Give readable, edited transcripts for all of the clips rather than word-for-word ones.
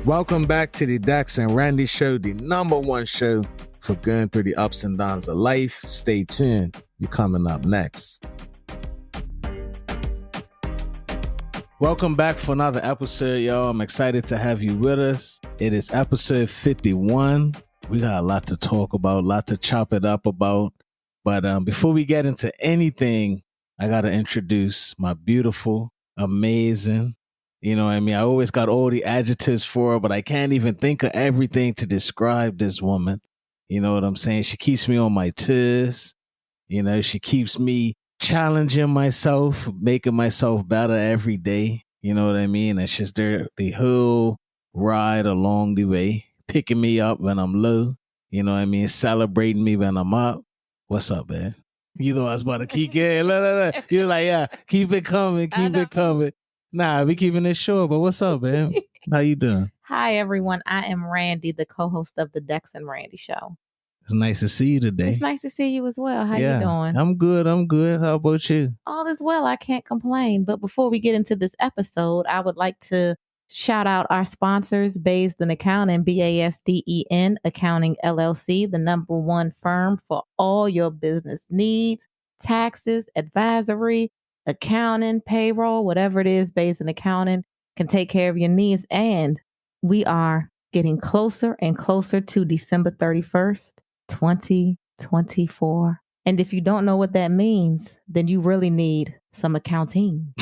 Welcome back to the Dex and Randi Show, the number one show for going through the ups and downs of life. Stay tuned. You're coming up next. Welcome back for another episode, y'all. I'm excited to have you with us. It is episode 51. We got a lot to talk about, a lot to chop it up about. But before we get into anything, I got to introduce my beautiful, amazing, you know what I mean? I always got all the adjectives for her, but I can't even think of everything to describe this woman. You know what I'm saying? She keeps me on my toes. You know, she keeps me challenging myself, making myself better every day. You know what I mean? And she's there the whole ride along the way, picking me up when I'm low. You know what I mean? Celebrating me when I'm up. What's up, man? You know I was about to keep getting. Look. You're like, yeah, keep it coming, keep it coming. Nah, we keeping it short, but what's up, man? How you doing? Hi, everyone. I am Randi, the co-host of the Dex and Randi Show. It's nice to see you today. It's nice to see you as well. How you doing? I'm good. How about you? All is well. I can't complain. But before we get into this episode, I would like to shout out our sponsors, Basden Accounting, Basden Accounting LLC, the number one firm for all your business needs, taxes, advisory, accounting, payroll, whatever it is. Basden Accounting can take care of your needs. And we are getting closer and closer to December 31st, 2024. And if you don't know what that means, then you really need some accounting.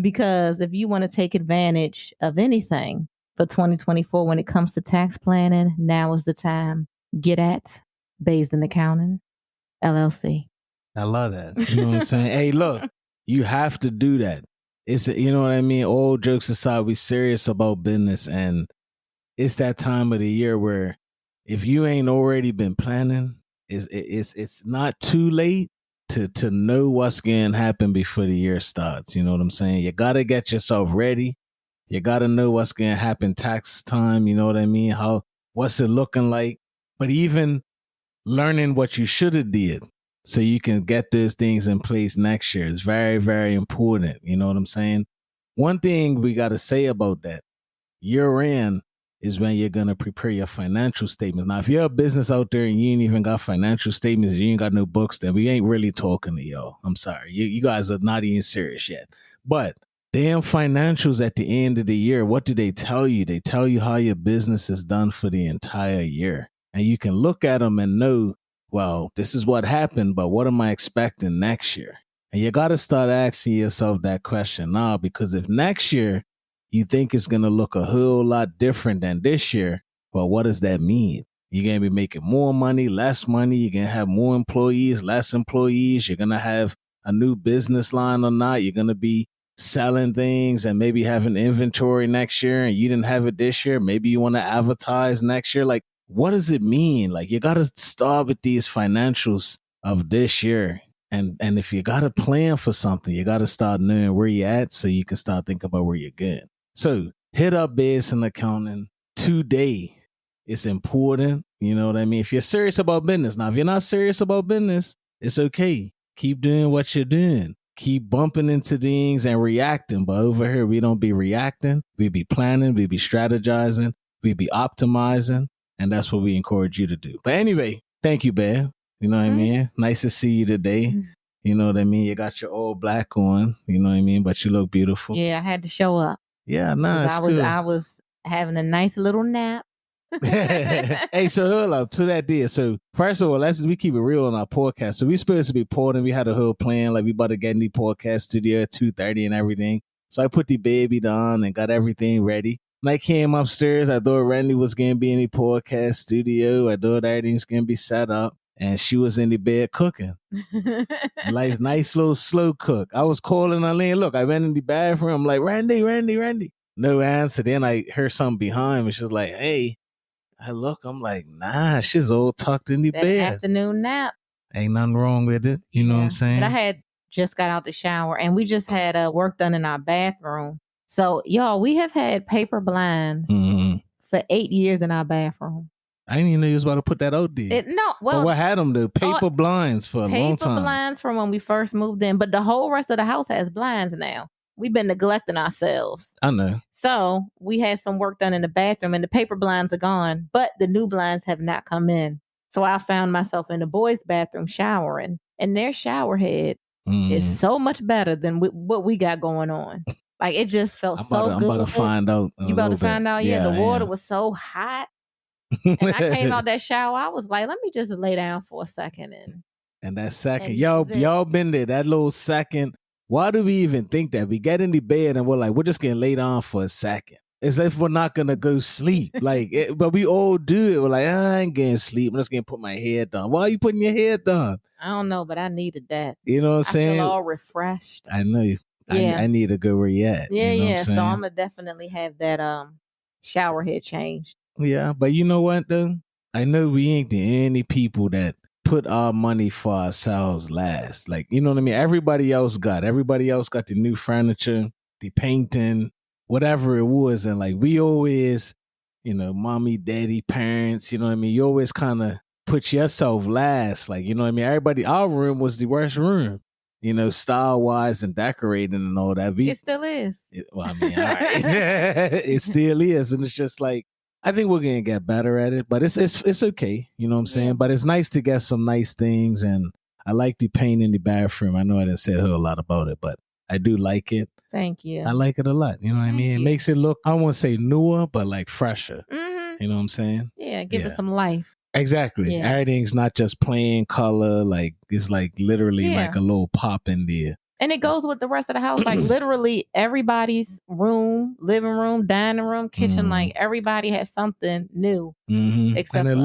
Because if you want to take advantage of anything for 2024 when it comes to tax planning, now is the time. Get at Basden Accounting LLC. I love that. You know what I'm saying? Hey, look, you have to do that. It's, you know what I mean? All jokes aside, we serious about business, and it's that time of the year where if you ain't already been planning, it's not too late to know what's going to happen before the year starts. You know what I'm saying? You got to get yourself ready. You got to know what's going to happen tax time. You know what I mean? What's it looking like? But even learning what you should have did so you can get those things in place next year is very, very important. You know what I'm saying? One thing we got to say about that, year end is when you're going to prepare your financial statements. Now, if you're a business out there and you ain't even got financial statements, you ain't got no books, then we ain't really talking to y'all. I'm sorry. You guys are not even serious yet. But damn financials at the end of the year, what do they tell you? They tell you how your business is done for the entire year. And you can look at them and know, well, this is what happened, but what am I expecting next year? And you got to start asking yourself that question now, because if next year you think it's going to look a whole lot different than this year, well, what does that mean? You're going to be making more money, less money. You're going to have more employees, less employees. You're going to have a new business line or not. You're going to be selling things and maybe having inventory next year and you didn't have it this year. Maybe you want to advertise next year. Like, what does it mean? Like, you got to start with these financials of this year. And if you got a plan for something, you got to start knowing where you're at so you can start thinking about where you're going. So hit up Basden Accounting today. It's important. You know what I mean? If you're serious about business. Now, if you're not serious about business, it's okay. Keep doing what you're doing. Keep bumping into things and reacting. But over here, we don't be reacting. We be planning. We be strategizing. We be optimizing. And that's what we encourage you to do. But anyway, thank you, babe. You know what I mean? Nice to see you today. You know what I mean? You got your all black on. You know what I mean? But you look beautiful. Yeah, I had to show up. Yeah, nice. I was having a nice little nap. Hey, so hold up to that deal. So first of all, we keep it real on our podcast. So we supposed to be porting. We had a whole plan, like we about to get in the podcast studio at 2:30 and everything. So I put the baby down and got everything ready. When I came upstairs, I thought Randy was gonna be in the podcast studio. I thought everything's gonna be set up, and she was in the bed cooking. Like nice little slow cook. I was calling Arlene. Look, I went in the bathroom. I'm like, Randy. No answer. Then I heard something behind me. She was like, hey. I look, I'm like, nah, she's all tucked in the bed. Afternoon nap. Ain't nothing wrong with it. You know what I'm saying? But I had just got out the shower and we just had work done in our bathroom. So, y'all, we have had paper blinds for 8 years in our bathroom. I didn't even know you was about to put that out there. But what had them do? Paper blinds for a long time. Paper blinds from when we first moved in. But the whole rest of the house has blinds now. we've been neglecting ourselves. I know. So we had some work done in the bathroom and the paper blinds are gone, but the new blinds have not come in. So I found myself in the boys' bathroom showering, and their shower head is so much better than what we got going on. Like, it just felt good. I'm about to find out. You about to find out? Yeah, the water was so hot. And I came out that shower. I was like, let me just lay down for a second. And that second, y'all been there, that little second. Why do we even think that? We get in the bed and we're like, we're just going to lay down for a second. As if we're not going to go sleep. But we all do it. We're like, I ain't getting sleep. I'm just going to put my head down. Why are you putting your head down? I don't know, but I needed that. You know what I'm saying? I feel all refreshed. I know. Yeah. I need to go where you at. Yeah, you know So I'm going to definitely have that shower head changed. Yeah, but you know what, though? I know we ain't the only people that put our money for ourselves last. Like, you know what I mean? Everybody else got the new furniture, the painting, whatever it was. And like, we always, mommy, daddy, parents, you know what I mean? You always kind of put yourself last. Like, you know what I mean? Our room was the worst room, style-wise and decorating and all that. It still is. All right. It still is. And it's just like, I think we're going to get better at it, but it's okay. You know what I'm saying? Yeah. But it's nice to get some nice things. And I like the paint in the bathroom. I know I didn't say a whole lot about it, but I do like it. Thank you. I like it a lot. You know what I mean? It makes it look, I don't want to say newer, but like fresher. Mm-hmm. You know what I'm saying? Yeah, give it some life. Exactly. Yeah. Everything's not just plain color. Like, it's like literally like a little pop in there. And it goes with the rest of the house. Like, literally everybody's room, living room, dining room, kitchen, like everybody has something new. Mm-hmm. Except and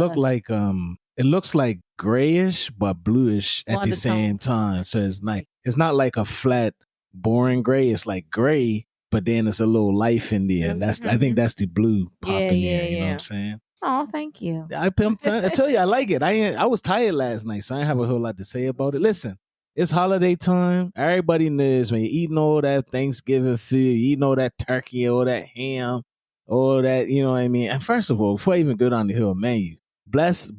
it looks like grayish but bluish at the same time. So it's not like a flat, boring gray. It's like gray, but then there's a little life in there. And I think that's the blue pop in there. You know what I'm saying? Oh, thank you. I tell you, I like it. I was tired last night, so I didn't have a whole lot to say about it. Listen. It's holiday time. Everybody knows when you're eating all that Thanksgiving food, you eating all that turkey, all that ham, all that, you know what I mean? And first of all, before I even go down the hill menu, bless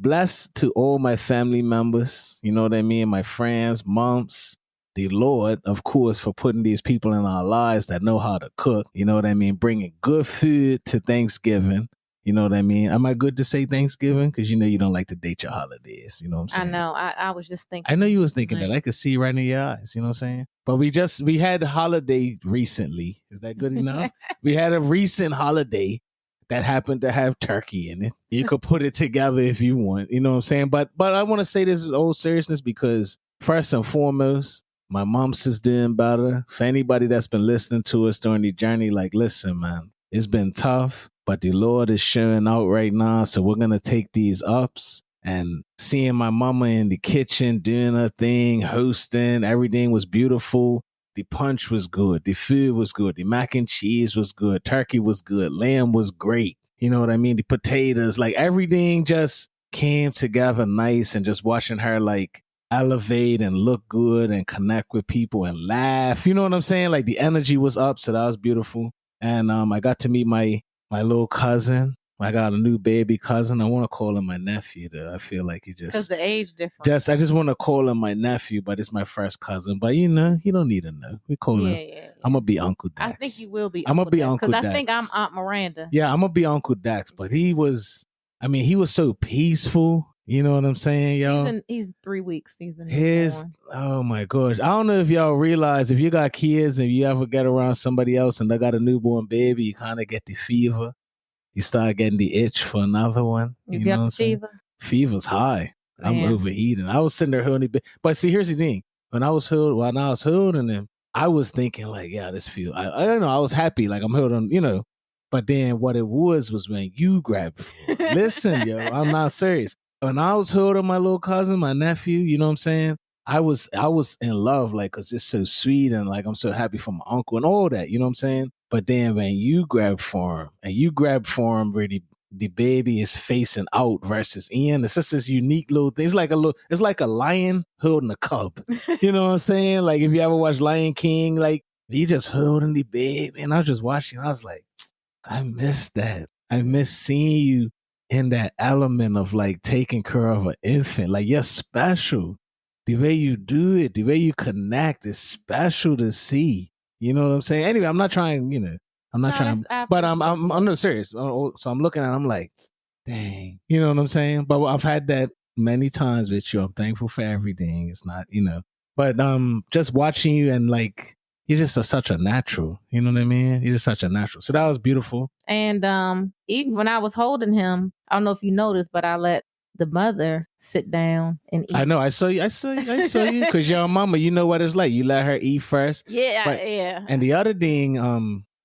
to all my family members, you know what I mean? My friends, moms, the Lord, of course, for putting these people in our lives that know how to cook, you know what I mean? Bringing good food to Thanksgiving. You know what I mean? Am I good to say Thanksgiving? Because you don't like to date your holidays. You know what I'm saying? I know. I was just thinking. I know you was thinking that. I could see right in your eyes. You know what I'm saying? But we had a holiday recently. Is that good enough? We had a recent holiday that happened to have turkey in it. You could put it together if you want. You know what I'm saying? But I want to say this with all seriousness because first and foremost, my mom's is doing better. For anybody that's been listening to us during the journey, like, listen, man, it's been tough. But the Lord is showing out right now. So we're going to take these ups and seeing my mama in the kitchen doing her thing, hosting. Everything was beautiful. The punch was good. The food was good. The mac and cheese was good. Turkey was good. Lamb was great. You know what I mean? The potatoes, like everything just came together nice and just watching her like elevate and look good and connect with people and laugh. You know what I'm saying? Like the energy was up. So that was beautiful. And I got to meet my little cousin. I got a new baby cousin. I want to call him my nephew, though. I feel like because the age difference. I just want to call him my nephew, but it's my first cousin. But he don't need to know. We call him. Yeah. I'm gonna be Uncle Dex. I think you will be. I'm gonna be Uncle Dex. Because I think I'm Aunt Miranda. Yeah, I'm gonna be Uncle Dex. But he was so peaceful. You know what I'm saying, y'all? He's 3 weeks. He's oh my gosh. I don't know if y'all realize if you got kids and you ever get around somebody else and they got a newborn baby, you kind of get the fever. You start getting the itch for another one. You know what I'm saying? Fever's high. I'm overheating. I was sitting there holding it. But see, here's the thing. When I was holding him, I was thinking like, yeah, this feel. I don't know. I was happy. Like I'm holding, But then what it was when you grabbed it. Listen, yo, I'm not serious. When I was holding my little cousin, my nephew, you know what I'm saying? I was in love, like, because it's so sweet and like I'm so happy for my uncle and all that, you know what I'm saying? But then when you grab for him where the baby is facing out versus in, it's just this unique little thing. It's like a lion holding a cub. You know what I'm saying? Like if you ever watch Lion King, like he just holding the baby. And I was just watching, I was like, I miss that. I miss seeing you in that element of like taking care of an infant. Like you're special. The way you do it, the way you connect is special to see. You know what I'm saying? Anyway, I'm not trying, I'm not trying, but I'm not serious. So I'm looking at it, I'm like, dang, you know what I'm saying? But I've had that many times with you. I'm thankful for everything. It's not, but just watching you and like, you're just such a natural, you know what I mean? You're just such a natural. So that was beautiful. And even when I was holding him, I don't know if you noticed, but I let the mother sit down and eat. I know. I saw you. Because you're a mama. You know what it's like. You let her eat first. Yeah, yeah. And the other thing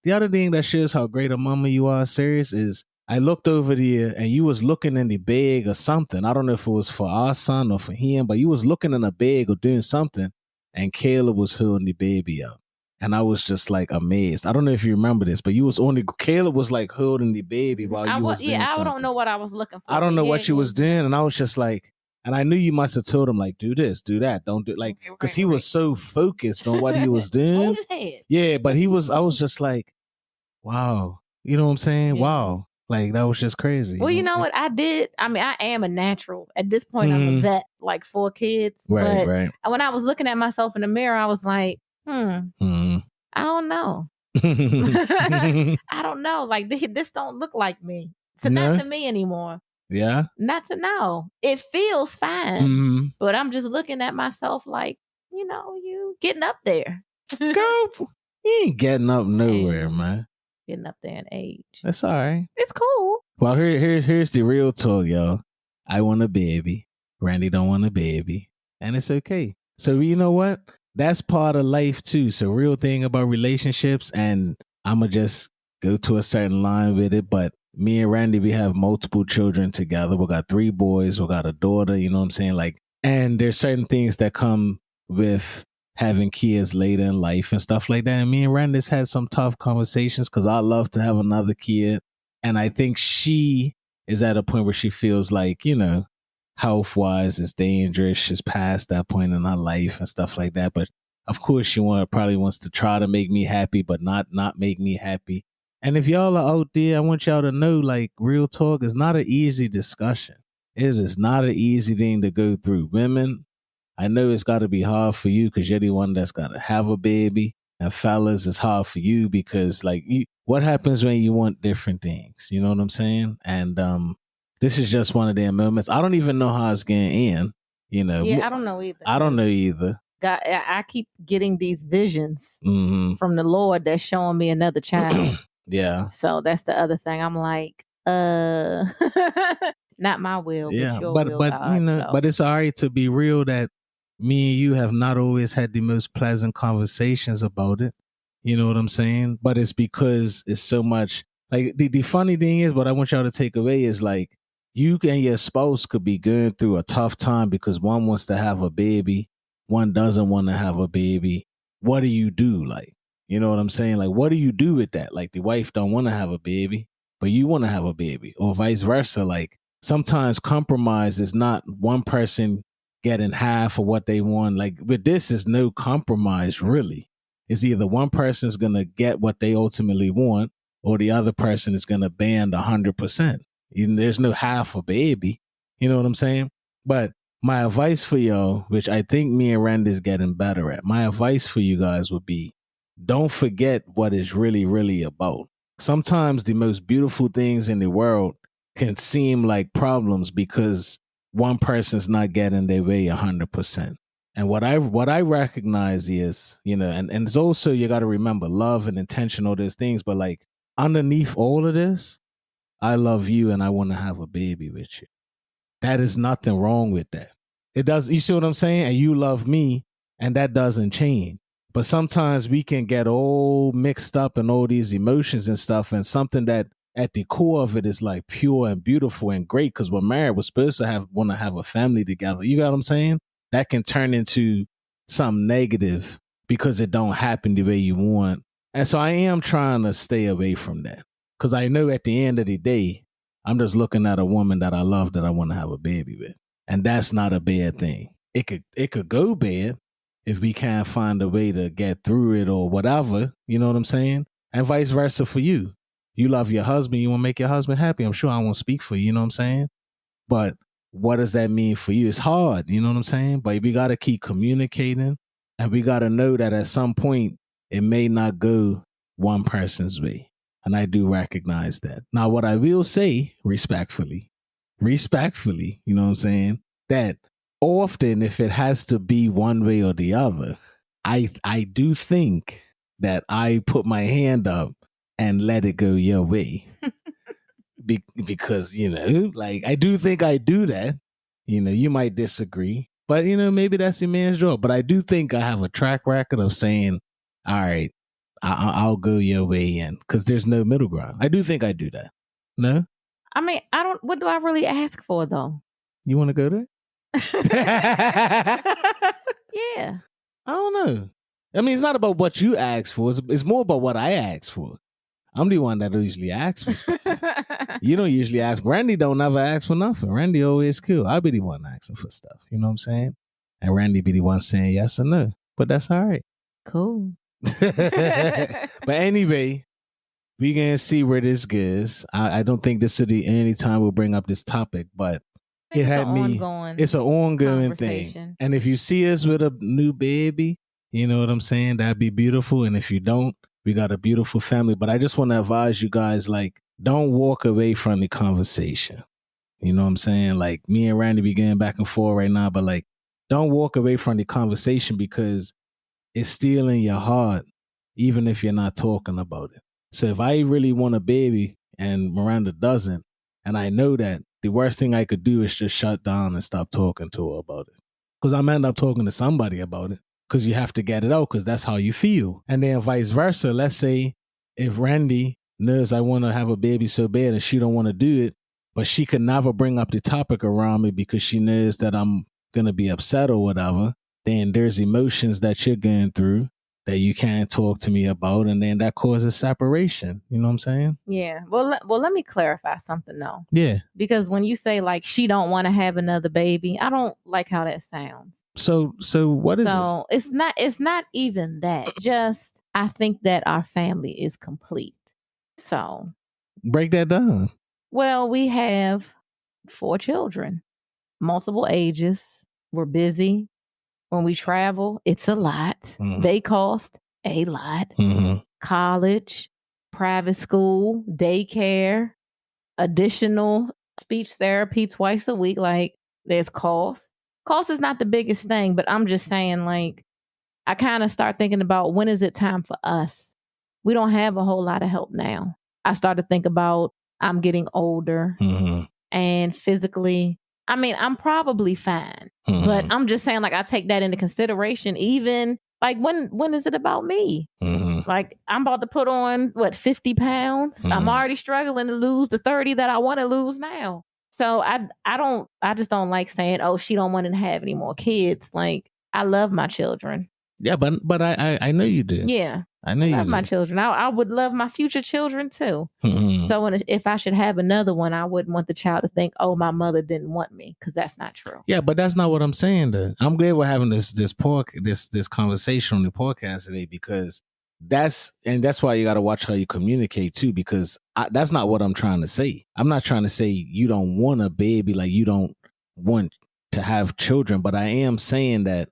that shows how great a mama you are, serious, is I looked over there and you was looking in the bag or something. I don't know if it was for our son or for him, but you was looking in a bag or doing something, and Kayla was holding the baby up. And I was just like amazed. I don't know if you remember this, but Kayla was like holding the baby while you was doing something. I don't know what I was looking for. I don't know what you was doing. And I was just like, and I knew you must have told him like, do this, do that, don't do like, because he was so focused on what he was doing. Hold his head. Yeah, but I was just like, wow. You know what I'm saying? Yeah. Wow. Like that was just crazy. Well, you know what I did? I mean, I am a natural. At this point, I'm a vet, like 4 kids. Right, but right. When I was looking at myself in the mirror, I was like, I don't know. I don't know. Like this don't look like me. So not to me anymore. Yeah. Not to know. It feels fine. But I'm just looking at myself like, you getting up there. Girl, you ain't getting up nowhere, man. Getting up there in age. That's all right. It's cool. Well, here's the real talk, y'all. I want a baby. Randy don't want a baby. And it's okay. So you know what? That's part of life too. So real thing about relationships, and I'ma just go to a certain line with it. But me and Randy, we have multiple children together. We got 3 boys. We got a daughter. You know what I'm saying? Like, and there's certain things that come with having kids later in life and stuff like that. And me and Randy's had some tough conversations because I love to have another kid. And I think she is at a point where she feels like, health wise it's dangerous. She's past that point in her life and stuff like that. But of course she probably wants to try to make me happy, but not make me happy. And if y'all are out there, I want y'all to know, like, real talk is not an easy discussion. It is not an easy thing to go through. Women, I know it's got to be hard for you because you're the one that's got to have a baby. And fellas, it's hard for you because, like, what happens when you want different things? You know what I'm saying? And this is just one of their moments. I don't even know how it's getting in. Yeah, I don't know either. I don't know either. God, I keep getting these visions from the Lord that's showing me another child. Yeah. So that's the other thing. I'm like, not my will, but your will. But God, but it's all right to be real that me and you have not always had the most pleasant conversations about it. You know what I'm saying? But it's because it's so much. Like the funny thing is, what I want y'all to take away is like, you and your spouse could be going through a tough time because one wants to have a baby, one doesn't want to have a baby. What do you do? Like, you know what I'm saying? Like, what do you do with that? Like, the wife don't want to have a baby, but you want to have a baby, or vice versa. Like, sometimes compromise is not one person getting half of what they want. Like, with this is no compromise, really. It's either one person's going to get what they ultimately want, or the other person is going to band 100%. There's no half a baby. You know what I'm saying? But my advice for y'all, which I think me and Randy's getting better at, my advice for you guys would be, don't forget what it's really, really about. Sometimes the most beautiful things in the world can seem like problems because one person's not getting their way 100%. And what I recognize is, and it's also, you got to remember, love and intention, all those things. But like, underneath all of this, I love you and I want to have a baby with you. That is nothing wrong with that. It does. You see what I'm saying? And you love me, and that doesn't change. But sometimes we can get all mixed up in all these emotions and stuff, and something that at the core of it is like pure and beautiful and great, because we're married, we're supposed to want to have a family together. You got what I'm saying? That can turn into something negative because it don't happen the way you want. And so I am trying to stay away from that, because I know at the end of the day, I'm just looking at a woman that I love, that I want to have a baby with. And that's not a bad thing. It could go bad if we can't find a way to get through it or whatever. You know what I'm saying? And vice versa for you. You love your husband. You want to make your husband happy. I'm sure I won't speak for you. You know what I'm saying? But what does that mean for you? It's hard. You know what I'm saying? But we got to keep communicating. And we got to know that at some point, it may not go one person's way. And I do recognize that. Now, what I will say respectfully, you know what I'm saying? That often if it has to be one way or the other, I do think that I put my hand up and let it go your way. Because, you know, like I do think I do that. You know, you might disagree, but you know, maybe that's the man's job. But I do think I have a track record of saying, all right, I'll go your way in, because there's no middle ground. I do think I do that. No? I mean, what do I really ask for though? You want to go there? Yeah. I don't know. I mean, it's not about what you ask for. It's more about what I ask for. I'm the one that usually asks for stuff. You don't usually ask. Randy don't ever ask for nothing. Randy always cool. I'll be the one asking for stuff. You know what I'm saying? And Randy be the one saying yes or no. But that's all right. Cool. But anyway, we gonna see where this goes. I don't think this will be any time we'll bring up this topic, but it had me. It's an ongoing thing. And if you see us with a new baby, you know what I'm saying? That'd be beautiful. And if you don't, we got a beautiful family. But I just want to advise you guys, like, don't walk away from the conversation. You know what I'm saying? Like, me and Randy be getting back and forth right now, but like, don't walk away from the conversation, because it's still in your heart, even if you're not talking about it. So if I really want a baby and Miranda doesn't, and I know that, the worst thing I could do is just shut down and stop talking to her about it. Because I'm end up talking to somebody about it, because you have to get it out, because that's how you feel. And then vice versa. Let's say if Randy knows I want to have a baby so bad and she don't want to do it, but she could never bring up the topic around me because she knows that I'm going to be upset or whatever, then there's emotions that you're going through that you can't talk to me about, and then that causes separation. You know what I'm saying? Yeah. Well, let me clarify something though. Yeah. Because when you say like she don't want to have another baby, I don't like how that sounds. So what is it? So it's not even that. Just I think that our family is complete. So break that down. Well, we have 4 children, multiple ages. We're busy. When we travel, it's a lot. Mm-hmm. They cost a lot. Mm-hmm. College, private school, daycare, additional speech therapy twice a week. Like, there's cost. Cost is not the biggest thing, but I'm just saying, like, I kind of start thinking about, when is it time for us? We don't have a whole lot of help now. I start to think about, I'm getting older, mm-hmm. and physically, I mean, I'm probably fine, mm-hmm. but I'm just saying, like, I take that into consideration. Even like, when is it about me? Mm-hmm. Like, I'm about to put on 50 pounds. Mm-hmm. I'm already struggling to lose the 30 that I want to lose now. So I just don't like saying, oh, she don't want to have any more kids. Like, I love my children. Yeah, but I know you do. Yeah. I know you love my children. I would love my future children too. Mm-hmm. So if I should have another one, I wouldn't want the child to think, oh, my mother didn't want me, because that's not true. Yeah, but that's not what I'm saying though. I'm glad we're having this conversation on the podcast today, because that's why you got to watch how you communicate too, because that's not what I'm trying to say. I'm not trying to say you don't want a baby, like you don't want to have children, but I am saying that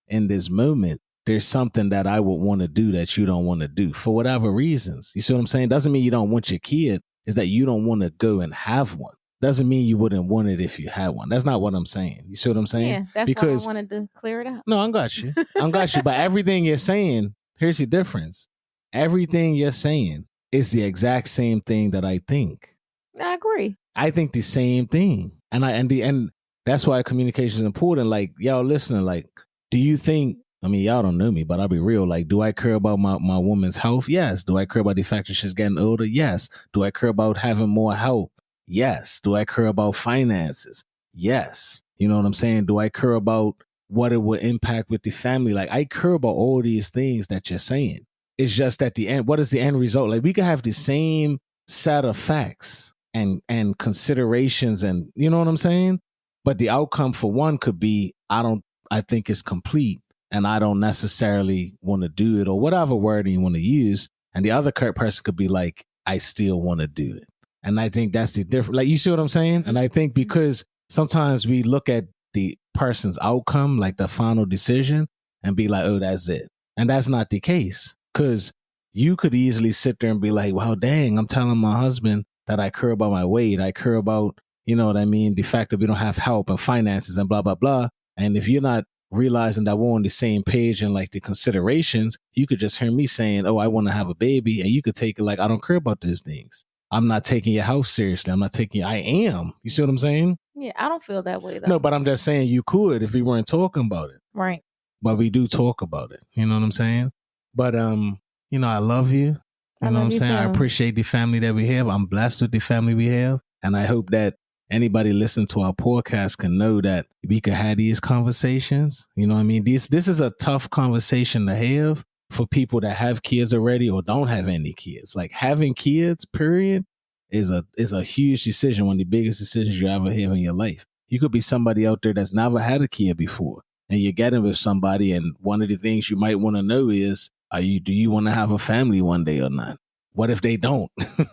in this moment, there's something that I would want to do that you don't want to do for whatever reasons. You see what I'm saying? Doesn't mean you don't want your kid. It's that you don't want to go and have one. Doesn't mean you wouldn't want it if you had one. That's not what I'm saying. You see what I'm saying? Yeah, that's because why I wanted to clear it up. No, I got you. But everything you're saying, here's the difference. Everything you're saying is the exact same thing that I think. I agree. I think the same thing. And that's why communication is important. Like, y'all listening, like, do you think, I mean, y'all don't know me, but I'll be real. Like, do I care about my woman's health? Yes. Do I care about the fact that she's getting older? Yes. Do I care about having more help? Yes. Do I care about finances? Yes. You know what I'm saying? Do I care about what it would impact with the family? Like, I care about all these things that you're saying. It's just at the end, what is the end result? Like, we could have the same set of facts and considerations, and you know what I'm saying? But the outcome for one could be, I think it's complete, and I don't necessarily want to do it, or whatever word you want to use. And the other person could be like, I still want to do it. And I think that's the difference. Like, you see what I'm saying? Mm-hmm. And I think because sometimes we look at the person's outcome, like the final decision, and be like, oh, that's it. And that's not the case. Because you could easily sit there and be like, well, dang, I'm telling my husband that I care about my weight. I care about, you know what I mean? The fact that we don't have help and finances and blah, blah, blah. And if you're not realizing that we're on the same page and like the considerations, you could just hear me saying, oh, I want to have a baby. And you could take it like, I don't care about these things. I'm not taking your health seriously. I'm not taking, I am. You see what I'm saying? Yeah, I don't feel that way though. No, but I'm just saying you could if we weren't talking about it. Right. But we do talk about it. You know what I'm saying? But, you know, I love you. You know what I'm saying? I appreciate the family that we have. I'm blessed with the family we have. And I hope that anybody listening to our podcast can know that we can have these conversations. You know what I mean? This is a tough conversation to have for people that have kids already or don't have any kids. Like having kids, period, is a huge decision, one of the biggest decisions you ever have in your life. You could be somebody out there that's never had a kid before, and you're getting with somebody, and one of the things you might want to know is, do you want to have a family one day or not? What if they don't?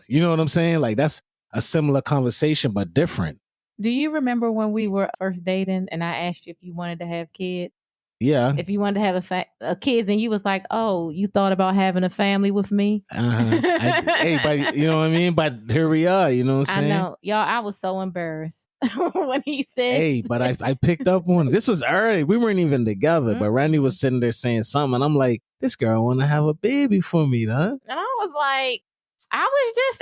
You know what I'm saying? Like that's a similar conversation, but different. Do you remember when we were first dating and I asked you if you wanted to have kids? Yeah. If you wanted to have a kids and you was like, oh, you thought about having a family with me? Hey, but you know what I mean? But here we are, you know what I'm saying? I know. Y'all, I was so embarrassed when he said. Hey, but I picked up on it. This was early. We weren't even together, but Randy was sitting there saying something. And I'm like, this girl want to have a baby for me, huh? And I was like, I was just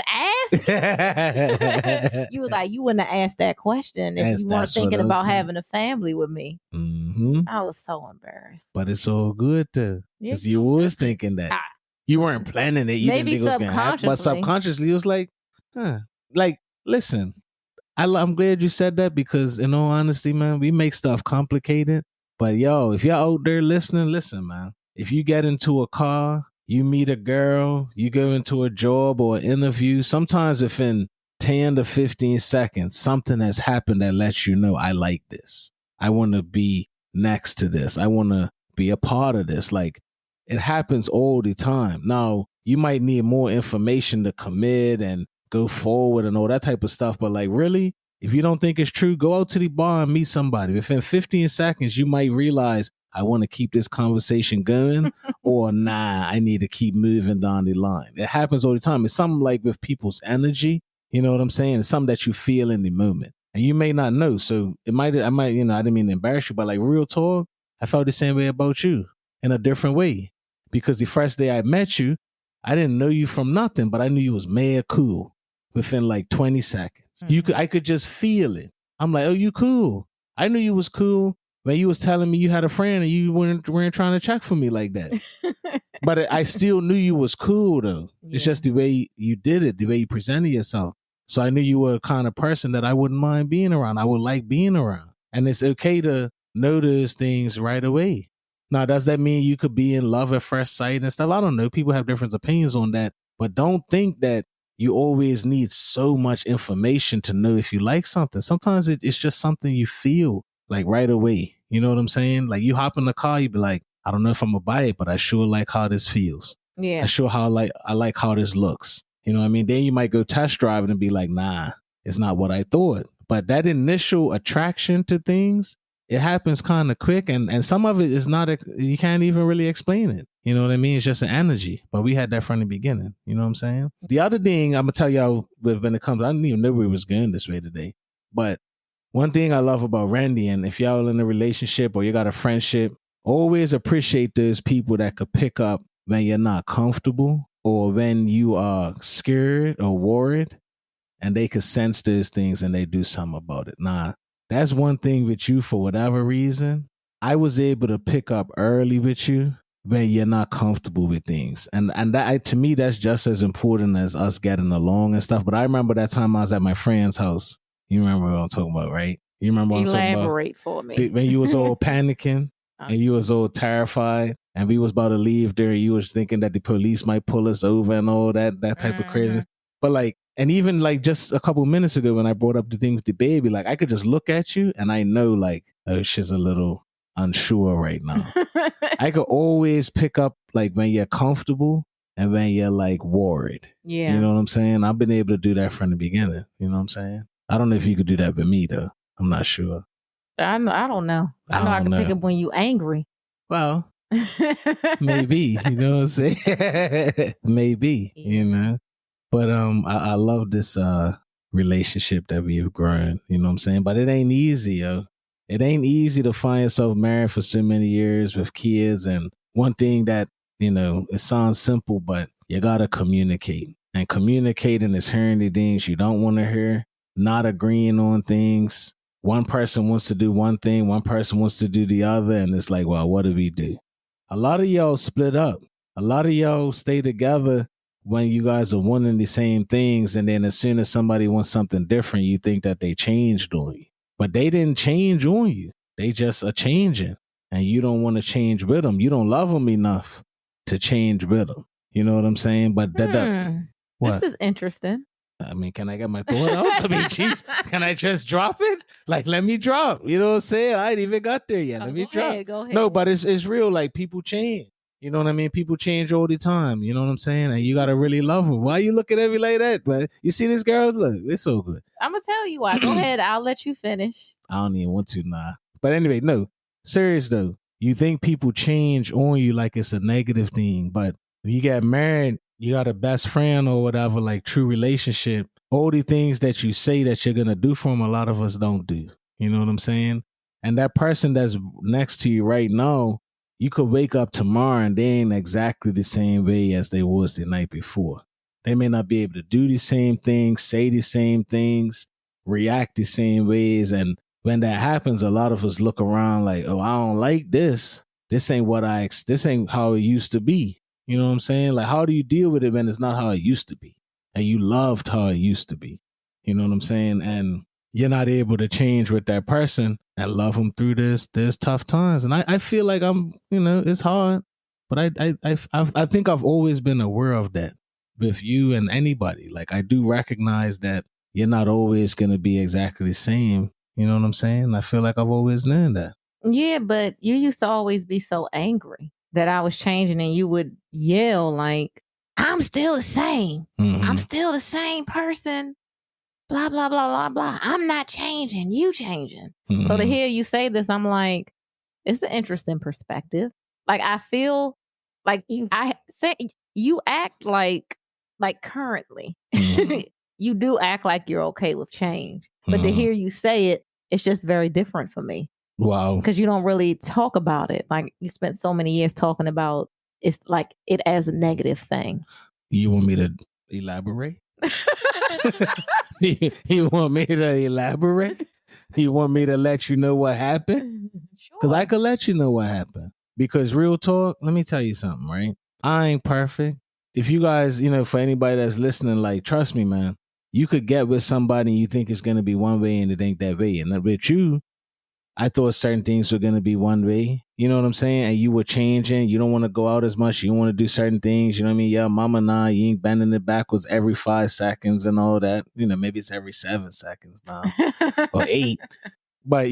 asking. You was like, you wouldn't have asked that question if you weren't thinking about having a family with me. Mm-hmm. I was so embarrassed. But it's all good too. Because you was thinking that. You weren't planning it. You maybe didn't think it was going to happen. But subconsciously, it was like, huh. Like, listen, I'm glad you said that because in all honesty, man, we make stuff complicated. But yo, if you're out there listening, listen, man. If you get into a car, you meet a girl, you go into a job or an interview, sometimes within 10 to 15 seconds, something has happened that lets you know, I like this. I want to be next to this. I want to be a part of this. Like, it happens all the time. Now, you might need more information to commit and go forward and all that type of stuff. But like, really, if you don't think it's true, go out to the bar and meet somebody. Within 15 seconds, you might realize, I want to keep this conversation going or nah, I need to keep moving down the line. It happens all the time. It's something like with people's energy. You know what I'm saying? It's something that you feel in the moment and you may not know. So I might, you know, I didn't mean to embarrass you, but like real talk, I felt the same way about you in a different way because the first day I met you, I didn't know you from nothing, but I knew you was mad cool within like 20 seconds. Mm-hmm. I could just feel it. I'm like, oh, you cool. I knew you was cool. When you was telling me you had a friend and you weren't trying to check for me like that. But I still knew you was cool though. Yeah. It's just the way you did it, the way you presented yourself. So I knew you were a kind of person that I wouldn't mind being around. I would like being around. And it's okay to know those things right away. Now, does that mean you could be in love at first sight and stuff? I don't know. People have different opinions on that. But don't think that you always need so much information to know if you like something. Sometimes it's just something you feel like right away. You know what I'm saying? Like you hop in the car, you be like, I don't know if I'm gonna buy it, but I sure like how this feels. Yeah. I like how this looks. You know what I mean? Then you might go test drive it and be like, nah, it's not what I thought. But that initial attraction to things, it happens kind of quick. And some of it is not, you can't even really explain it. You know what I mean? It's just an energy. But we had that from the beginning. You know what I'm saying? The other thing I'm gonna tell y'all when it comes, I didn't even know we was going this way today. But one thing I love about Randy, and if y'all in a relationship or you got a friendship, always appreciate those people that could pick up when you're not comfortable or when you are scared or worried, and they could sense those things and they do something about it. Nah, that's one thing with you for whatever reason. I was able to pick up early with you when you're not comfortable with things. And that, to me, that's just as important as us getting along and stuff. But I remember that time I was at my friend's house. You remember what I'm talking about, right? You remember what I'm talking about? Elaborate for me. When you was all panicking and you was all terrified and we was about to leave there and you was thinking that the police might pull us over and all that type of craziness. But like, and even like just a couple minutes ago when I brought up the thing with the baby, like I could just look at you and I know like, oh, she's a little unsure right now. I could always pick up like when you're comfortable and when you're like worried. Yeah. You know what I'm saying? I've been able to do that from the beginning. You know what I'm saying? I don't know if you could do that with me though. I'm not sure. I don't know. I know I can pick up when you angry. Well, Maybe, you know what I'm saying? Maybe, you know. But I love this relationship that we have grown, you know what I'm saying? But it ain't easy, yo. It ain't easy to find yourself married for so many years with kids. And one thing that, you know, it sounds simple, but you gotta communicate. And communicating is hearing the things you don't want to hear, not agreeing on things. One person wants to do one thing, one person wants to do the other, and it's like, well, what do we do? A lot of y'all split up. A lot of y'all stay together when you guys are wanting the same things, and then as soon as somebody wants something different, you think that they changed on you. But they didn't change on you. They just are changing, and you don't want to change with them. You don't love them enough to change with them. You know what I'm saying? But this is interesting. I mean, can I get my thought out? I mean, jeez, can I just drop it? Like, let me drop. You know what I'm saying? I ain't even got there yet. Let me drop. Go ahead. No, but it's real. Like, people change. You know what I mean? People change all the time. You know what I'm saying? And you got to really love them. Why you looking at me like that? But you see this girl? Look, it's so good. I'm going to tell you why. Go ahead. I'll let you finish. I don't even want to, nah. But anyway, no. Serious, though. You think people change on you like it's a negative thing. But when you get married, you got a best friend or whatever, like true relationship. All the things that you say that you're going to do for them, a lot of us don't do. You know what I'm saying? And that person that's next to you right now, you could wake up tomorrow and they ain't exactly the same way as they was the night before. They may not be able to do the same things, say the same things, react the same ways. And when that happens, a lot of us look around like, oh, I don't like this. This ain't this ain't how it used to be. You know what I'm saying? Like, how do you deal with it when it's not how it used to be? And you loved how it used to be. You know what I'm saying? And you're not able to change with that person and love them through there's tough times. And I feel like it's hard, but I think I've always been aware of that with you and anybody. Like, I do recognize that you're not always going to be exactly the same. You know what I'm saying? I feel like I've always known that. Yeah, but you used to always be so angry that I was changing, and you would yell like, I'm still the same. Mm-hmm. I'm still the same person. Blah, blah, blah, blah, blah. I'm not changing. You changing. Mm-hmm. So to hear you say this, I'm like, it's an interesting perspective. Like, I feel like you act like currently. Mm-hmm. You do act like you're okay with change. But to hear you say it, it's just very different for me. Wow. Because you don't really talk about it. Like, you spent so many years talking about it's like it as a negative thing. You want me to elaborate? You want me to elaborate? You want me to let you know what happened? Because I could let you know what happened. Because real talk, let me tell you something, right? I ain't perfect. If you guys, for anybody that's listening, like, trust me, man, you could get with somebody and you think it's going to be one way and it ain't that way. And with you, I thought certain things were going to be one way. You know what I'm saying? And you were changing. You don't want to go out as much. You don't want to do certain things. You know what I mean? Yeah, mama, nah, you ain't bending it backwards every 5 seconds and all that. Maybe it's every 7 seconds now or 8. But,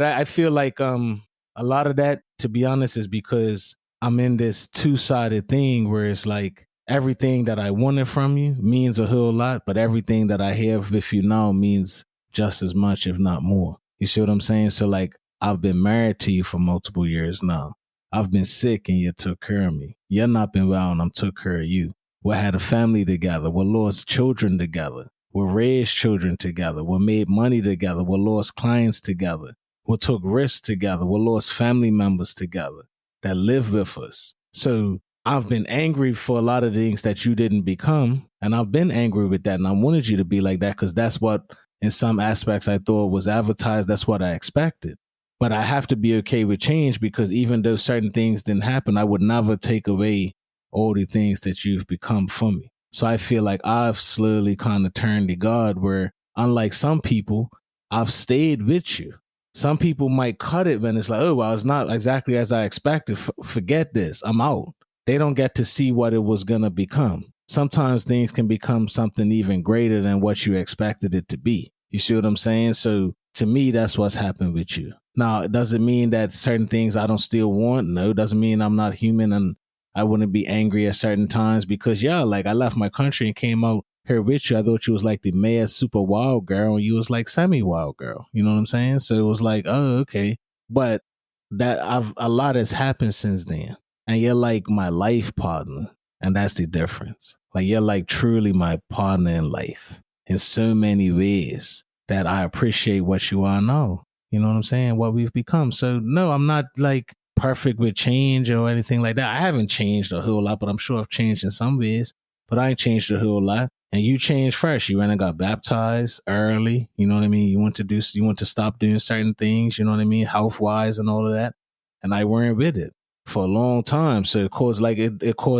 I feel like a lot of that, to be honest, is because I'm in this two-sided thing where it's like everything that I wanted from you means a whole lot, but everything that I have with you now means just as much, if not more. You see what I'm saying? So, like, I've been married to you for multiple years now. I've been sick and you took care of me. You've not been well and I took care of you. We had a family together. We lost children together. We raised children together. We made money together. We lost clients together. We took risks together. We lost family members together that live with us. So I've been angry for a lot of things that you didn't become. And I've been angry with that. And I wanted you to be like that because that's what, in some aspects, I thought was advertised. That's what I expected. But I have to be okay with change because even though certain things didn't happen, I would never take away all the things that you've become for me. So I feel like I've slowly kind of turned to God where, unlike some people, I've stayed with you. Some people might cut it when it's like, oh, well, it's not exactly as I expected. Forget this. I'm out. They don't get to see what it was going to become. Sometimes things can become something even greater than what you expected it to be. You see what I'm saying? So to me, that's what's happened with you. Now, it doesn't mean that certain things I don't still want. No, it doesn't mean I'm not human and I wouldn't be angry at certain times because, like, I left my country and came out here with you. I thought you was like the mad super wild girl and you was like semi-wild girl. You know what I'm saying? So it was like, oh, okay. But that a lot has happened since then. And you're like my life partner. And that's the difference. Like you're like truly my partner in life in so many ways that I appreciate what you are now. You know what I'm saying? What we've become. So no, I'm not like perfect with change or anything like that. I haven't changed a whole lot, but I'm sure I've changed in some ways. But I ain't changed a whole lot. And you changed fresh. You went and got baptized early. You know what I mean? You want to stop doing certain things, you know what I mean? Health wise and all of that. And I weren't with it for a long time. So it caused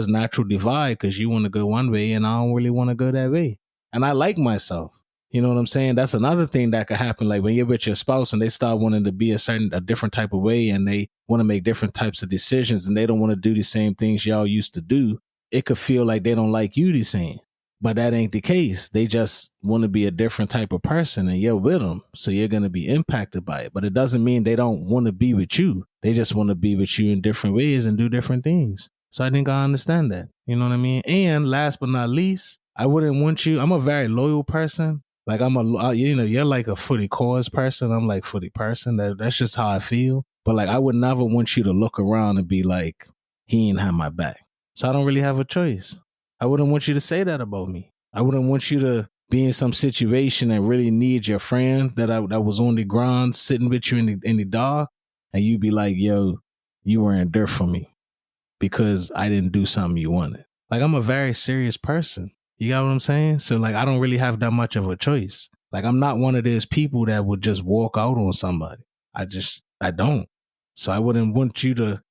natural divide because you want to go one way and I don't really want to go that way. And I like myself. You know what I'm saying? That's another thing that could happen. Like when you're with your spouse and they start wanting to be a different type of way and they want to make different types of decisions and they don't want to do the same things y'all used to do, it could feel like they don't like you the same. But that ain't the case. They just want to be a different type of person and you're with them. So you're going to be impacted by it. But it doesn't mean they don't want to be with you. They just want to be with you in different ways and do different things. So I think I understand that. You know what I mean? And last but not least, I wouldn't want you. I'm a very loyal person. Like you're like a footy cause person. I'm like footy person. That's just how I feel. But like, I would never want you to look around and be like, he ain't have my back. So I don't really have a choice. I wouldn't want you to say that about me. I wouldn't want you to be in some situation and really need your friend that was on the ground sitting with you in the dark, and you be like, yo, you weren't there for me because I didn't do something you wanted. Like, I'm a very serious person. You got what I'm saying? So like, I don't really have that much of a choice. Like, I'm not one of those people that would just walk out on somebody. I don't. So I wouldn't want you to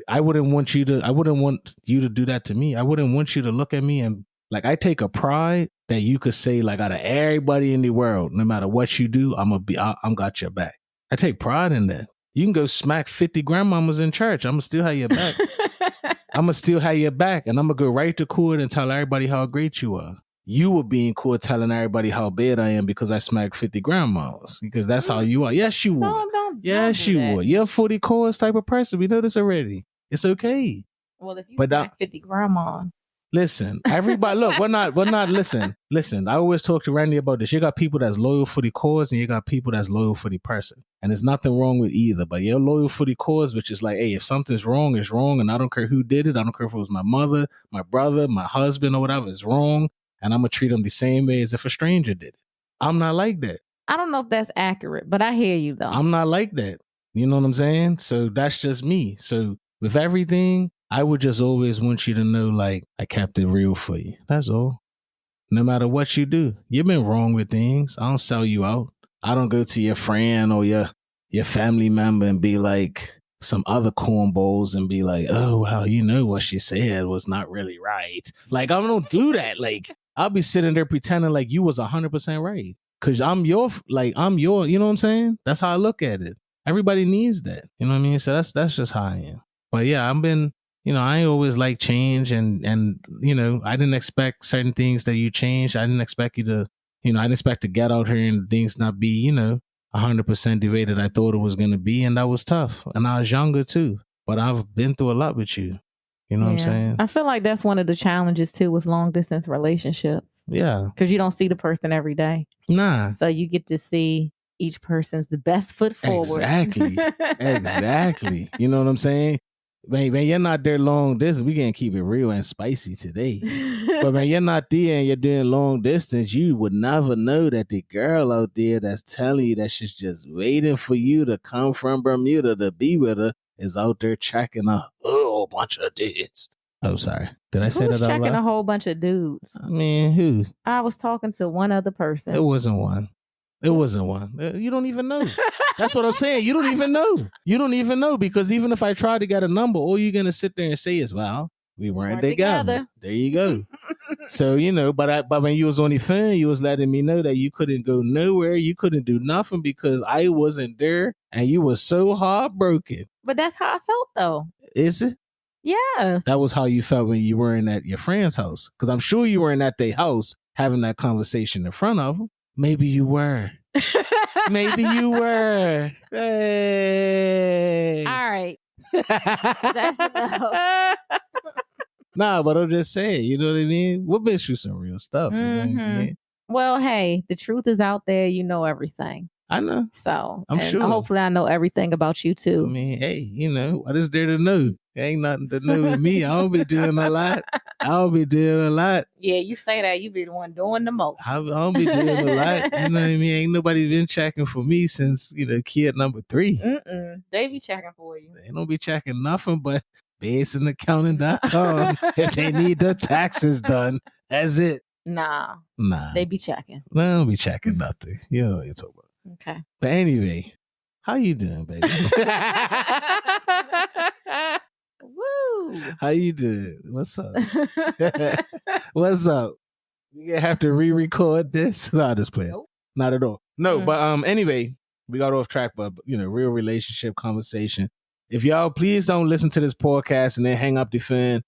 I wouldn't want you to do that to me. I wouldn't want you to look at me and like, I take a pride that you could say like out of everybody in the world, no matter what you do, I'm got your back. I take pride in that. You can go smack 50 grandmamas in church. I'm gonna still have your back. I'm gonna still have your back and I'm gonna go right to court and tell everybody how great you are. You will be in court telling everybody how bad I am because I smacked 50 grandmas because that's how you are. Yes, you would. Yes, you would. You're a 40 cause type of person. We know this already. It's okay. Well, if you smack 50 grandma. Listen, everybody, look, we're not, listen. I always talk to Randy about this. You got people that's loyal for the cause and you got people that's loyal for the person. And there's nothing wrong with either, but you're loyal for the cause, which is like, hey, if something's wrong, it's wrong. And I don't care who did it. I don't care if it was my mother, my brother, my husband or whatever, it's wrong. And I'm going to treat them the same way as if a stranger did it. I'm not like that. I don't know if that's accurate, but I hear you though. I'm not like that. You know what I'm saying? So that's just me. So with everything, I would just always want you to know, like, I kept it real for you. That's all. No matter what you do. You've been wrong with things. I don't sell you out. I don't go to your friend or your family member and be like some other cornballs and be like, oh, well, you know what she said was not really right. Like, I don't do that. Like, I'll be sitting there pretending like you was 100% right. Cause I'm your, you know what I'm saying? That's how I look at it. Everybody needs that. You know what I mean? So that's just how I am. But yeah, I always like change and, I didn't expect certain things that you changed. I didn't expect you to, I didn't expect to get out here and things not be, 100% the way that I thought it was going to be. And that was tough. And I was younger too, but I've been through a lot with you. You know what I'm saying? I feel like that's one of the challenges too with long distance relationships. Yeah. Because you don't see the person every day. Nah. So you get to see each person's the best foot forward. Exactly. You know what I'm saying? Man, you're not there long distance. We can't keep it real and spicy today. But man, you're not there and you're doing long distance. You would never know that the girl out there that's telling you that she's just waiting for you to come from Bermuda to be with her is out there checking a whole bunch of dudes. Oh, sorry. Did I say that out loud? Checking a whole bunch of dudes? I mean, who? I was talking to one other person. It wasn't one. You don't even know. That's what I'm saying. You don't even know. You don't even know because even if I try to get a number, all you're going to sit there and say is, well, we weren't together. There you go. So, but when you was on the phone, you was letting me know that you couldn't go nowhere. You couldn't do nothing because I wasn't there and you were so heartbroken. But that's how I felt though. Is it? Yeah. That was how you felt when you weren't at your friend's house. Because I'm sure you weren't at their house having that conversation in front of them. Maybe you were. Maybe you were. Hey. All right. That's enough. Nah, but I'm just saying, you know what I mean? We've been through some real stuff. Mm-hmm. Well, hey, the truth is out there. You know everything. I know. So I'm sure. Hopefully I know everything about you too. I mean, hey, you know, what is there to know? There ain't nothing to know with me. I don't be doing a lot. Yeah, you say that. You be the one doing the most. I don't be doing a lot. You know what I mean? Ain't nobody been checking for me since, kid number 3. They be checking for you. They don't be checking nothing but BasdenAccounting.com if they need the taxes done. That's it. Nah. They be checking. They don't be checking nothing. You know what you're talking about. Okay. But anyway, how you doing, baby? Woo! How you doing? What's up? What's up? You gonna have to re-record this? No, just playing. Nope. Not at all. No, but anyway, we got off track, but real relationship conversation. If y'all please don't listen to this podcast and then hang up the phone,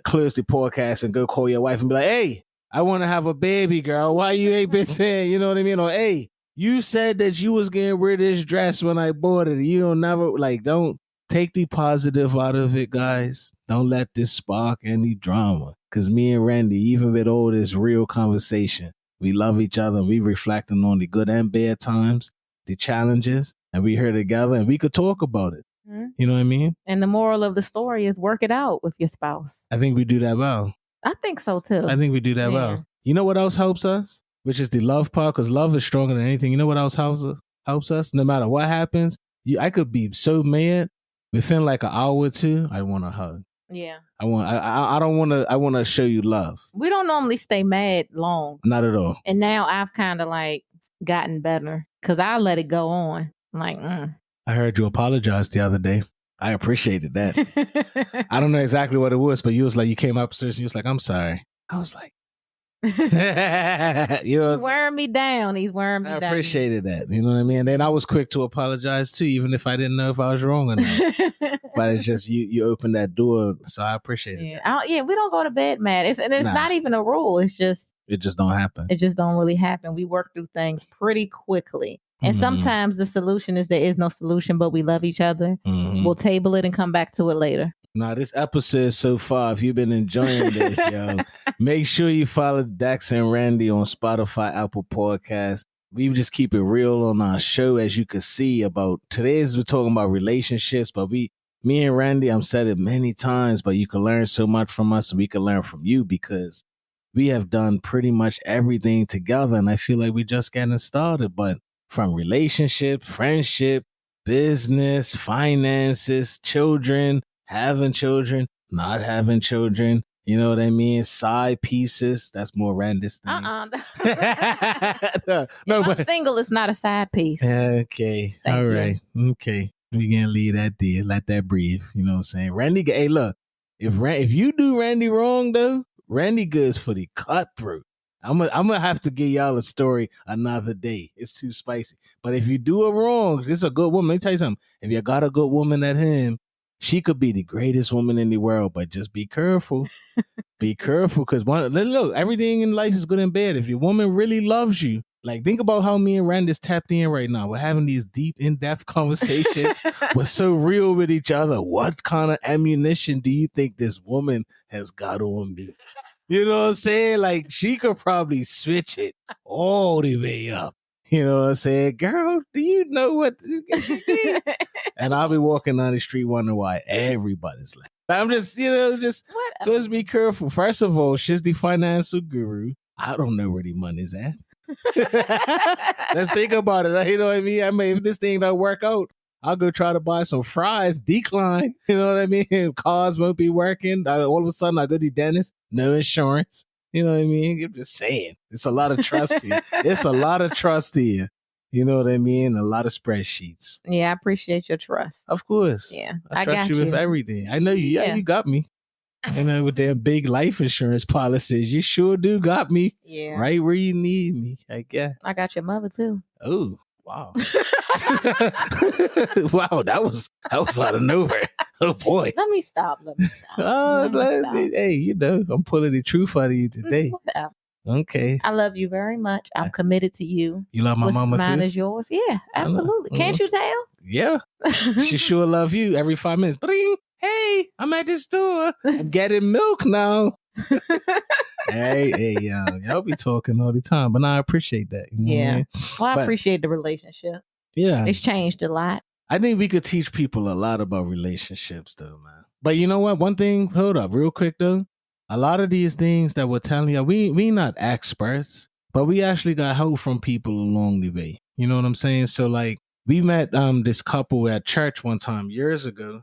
close the podcast and go call your wife and be like, hey, I want to have a baby, girl. Why you ain't been saying, you know what I mean? Or hey, you said that you was getting rid of this dress when I bought it. You don't never don't take the positive out of it, guys. Don't let this spark any drama. Because me and Randy, even with all this real conversation, we love each other. We reflecting on the good and bad times, the challenges, and we here together and we could talk about it. Mm-hmm. You know what I mean? And the moral of the story is work it out with your spouse. I think we do that well. I think so too. I think we do that well. You know what else helps us? Which is the love part, because love is stronger than anything. You know what else helps us? No matter what happens, I could be so mad. Within like an hour or two, I want to hug. Yeah. I want to show you love. We don't normally stay mad long. Not at all. And now I've kind of gotten better because I let it go on. I'm like, I heard you apologize the other day. I appreciated that. I don't know exactly what it was, but you was like, you came upstairs and you was like, I'm sorry. I was like, He's wearing me down. He's wearing me down. I appreciated that. You know what I mean? And then I was quick to apologize too, even if I didn't know if I was wrong or not. But it's just you opened that door, so I appreciate it. We don't go to bed mad. It's not even a rule. It just don't happen. It just don't really happen. We work through things pretty quickly. And sometimes the solution is there is no solution, but we love each other. We'll table it and come back to it later. Now, this episode so far, if you've been enjoying this, make sure you follow Dex and Randi on Spotify, Apple Podcasts. We just keep it real on our show, as you can see. We're talking about relationships, but me and Randi, I've said it many times, but you can learn so much from us and we can learn from you because we have done pretty much everything together. And I feel like we just getting started, but from relationship, friendship, business, finances, children, having children, not having children, you know what I mean? Side pieces. That's more Randy's thing. No, but I'm single, it's not a side piece. Okay. All right. Okay. We can leave that there. Let that breathe. You know what I'm saying? Randy, hey, look, if you do Randy wrong, though, Randy goes for the cutthroat. I'm gonna have to give y'all a story another day. It's too spicy. But if you do it wrong, this is a good woman. Let me tell you something. If you got a good woman at him, she could be the greatest woman in the world, but just be careful. Be careful, because look, everything in life is good and bad. If your woman really loves you, think about how me and Randy's tapped in right now. We're having these deep, in-depth conversations. We're so real with each other. What kind of ammunition do you think this woman has got on me? You know what I'm saying? She could probably switch it all the way up. You know what I'm saying? Girl, do you know what? And I'll be walking down the street wondering why everybody's like, I'm just be careful. First of all, she's the financial guru. I don't know where the money's at. Let's think about it. You know what I mean? If this thing don't work out, I'll go try to buy some fries, decline. You know what I mean? Cars won't be working. All of a sudden, I go to the dentist, no insurance. You know what I mean? I'm just saying. It's a lot of trust here. It's a lot of trust here. You know what I mean? A lot of spreadsheets. Yeah, I appreciate your trust. Of course. Yeah, I trust you with everything. I know you. Yeah, you got me. With their big life insurance policies, you sure do got me. Yeah. Right where you need me, I guess. I got your mother too. Oh. Wow. Wow, that was out of nowhere. Oh boy. Let me stop. Hey, I'm pulling the truth out of you today. Whatever. Okay. I love you very much. I'm committed to you. You love my mama too? Mine is yours. Yeah, absolutely. Can't you tell? Yeah. She sure love you every 5 minutes. Bring. Hey, I'm at the store. I'm getting milk now. Hey, y'all be talking all the time, but I appreciate that. You know what I mean? Well, I But, appreciate the relationship. yeah. It's changed a lot. I think we could teach people a lot about relationships, though, man. But you know what? One thing, hold up, real quick, though. A lot of these things that we're telling you, we not experts, but we actually got help from people along the way. You know what I'm saying? So, like, we met this couple at church one time years ago,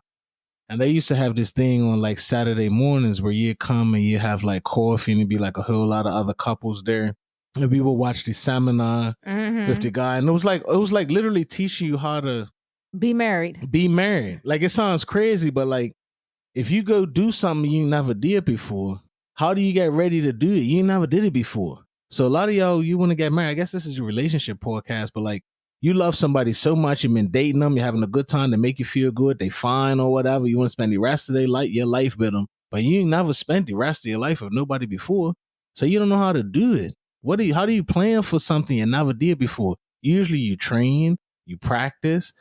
and they used to have this thing on like Saturday mornings where you come and you have like coffee and it'd be like a whole lot of other couples there. And we would watch the seminar with the guy, and it was like literally teaching you how to be married. Like, it sounds crazy, but like, if you go do something you never did before, how do you get ready to do it? You never did it before. So a lot of y'all, you want to get married. I guess this is your relationship podcast, but like, you love somebody so much, you've been dating them, you're having a good time, they make you feel good, they fine or whatever. You want to spend the rest of your life with them, but you ain't never spent the rest of your life with nobody before. So you don't know how to do it. How do you plan for something you never did before? Usually you train, you practice,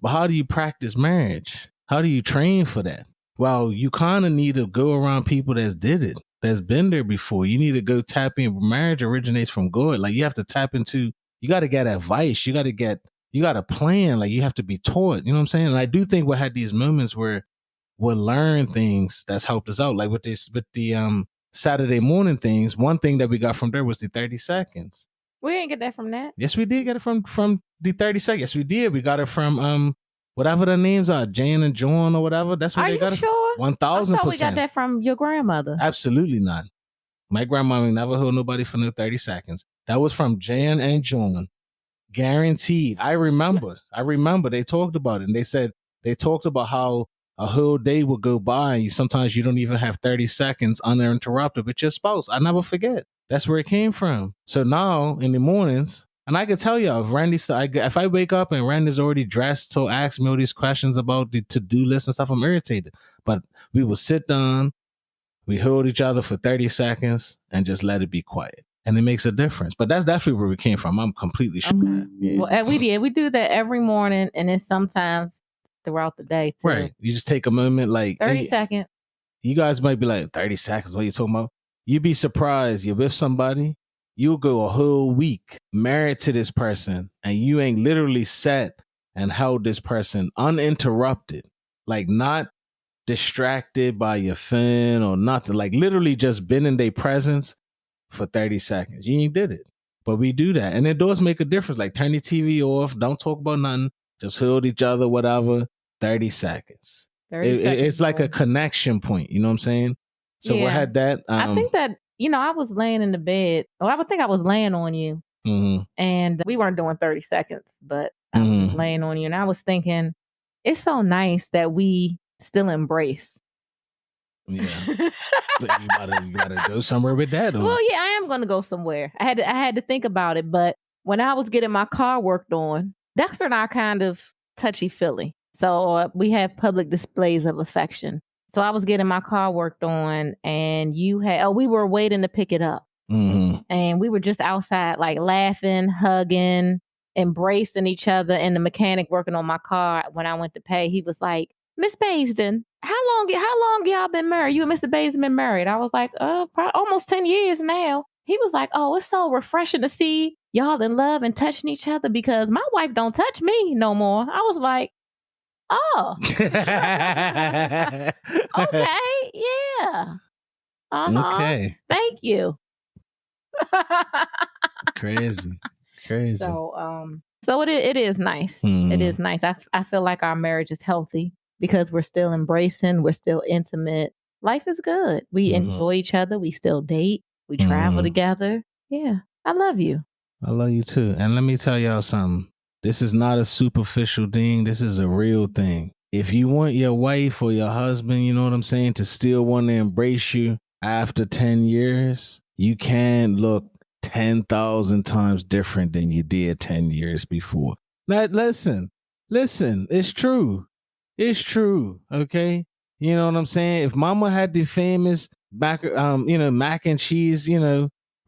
but how do you practice marriage? How do you train for that? Well, you kind of need to go around people that's did it, that's been there before. You need to go tap in. Marriage originates from God. Like, you have to tap into, you got to get advice. You got to plan. Like, you have to be taught. You know what I'm saying? And I do think we had these moments where we'll learn things that's helped us out. Like with the Saturday morning things, one thing that we got from there was the 30 seconds. We didn't get that from that. Yes, we did get it from the 30 seconds. Yes, we did. We got it from whatever their names are, Jan and John or whatever. That's where they got it. Sure? 1,000%. I thought we got that from your grandmother. Absolutely not. My grandmama never heard nobody for no 30 seconds. That was from Jan and John. Guaranteed. I remember. They talked about it, and they talked about how a whole day would go by and sometimes you don't even have 30 seconds uninterrupted with your spouse. I never forget. That's where it came from. So now in the mornings, and I can tell you, if I wake up and Randy's already dressed to ask me all these questions about the to-do list and stuff, I'm irritated. But we will sit down, we hold each other for 30 seconds and just let it be quiet. And it makes a difference. But that's definitely where we came from. I'm completely sure of that. Yeah. Well, we do that every morning, and then sometimes throughout the day too. Right. You just take a moment, like 30 seconds. You guys might be like, 30 seconds, what are you talking about? You'd be surprised. You're with somebody, you'll go a whole week married to this person, and you ain't literally sat and held this person uninterrupted, like not distracted by your phone or nothing, like literally just been in their presence for 30 seconds. You ain't did it. But we do that. And it does make a difference. Like, turn the TV off. Don't talk about nothing. Just hold each other, whatever. 30 seconds. 30 seconds. It's like a connection point. You know what I'm saying? So we had that. I think that, I was laying in the bed. Or I would think I was laying on you. Mm-hmm. And we weren't doing 30 seconds, but I was just laying on you. And I was thinking, it's so nice that we still embrace. Yeah. you gotta go somewhere with that. Or... Well, yeah, I am going to go somewhere. I had to think about it. But when I was getting my car worked on, Dexter and I are kind of touchy-feely. So we have public displays of affection. So I was getting my car worked on, and we were waiting to pick it up. Mm-hmm. And we were just outside, like laughing, hugging, embracing each other. And the mechanic working on my car, when I went to pay, he was like, Miss Basden, how long y'all been married? You and Mr. Basden been married? I was like, probably almost 10 years now. He was like, oh, it's so refreshing to see y'all in love and touching each other because my wife don't touch me no more. I was like, oh. Okay, yeah. Uh-huh. Okay. Thank you. Crazy. So it is nice. It is nice. I feel like our marriage is healthy because we're still embracing, we're still intimate. Life is good. We enjoy each other. We still date. We travel together. Yeah. I love you. I love you too. And let me tell y'all something. This is not a superficial thing. This is a real thing. If you want your wife or your husband, you know what I'm saying, to still want to embrace you after 10 years, you can look 10,000 times different than you did 10 years before. Now, listen, it's true. It's true, okay? You know what I'm saying? If mama had the famous mac and cheese,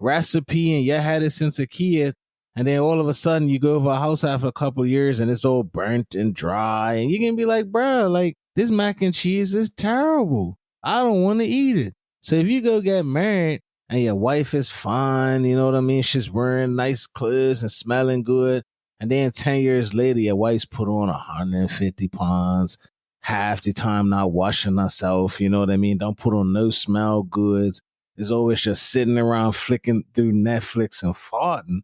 recipe, and you had it since a kid, and then all of a sudden you go over a house after a couple of years and it's all burnt and dry, and you can be like, bro, like, this mac and cheese is terrible. I don't want to eat it. So if you go get married and your wife is fine, you know what I mean? She's wearing nice clothes and smelling good. And then 10 years later, your wife's put on 150 pounds, half the time not washing herself, you know what I mean? Don't put on no smell goods. Is always just sitting around flicking through Netflix and farting.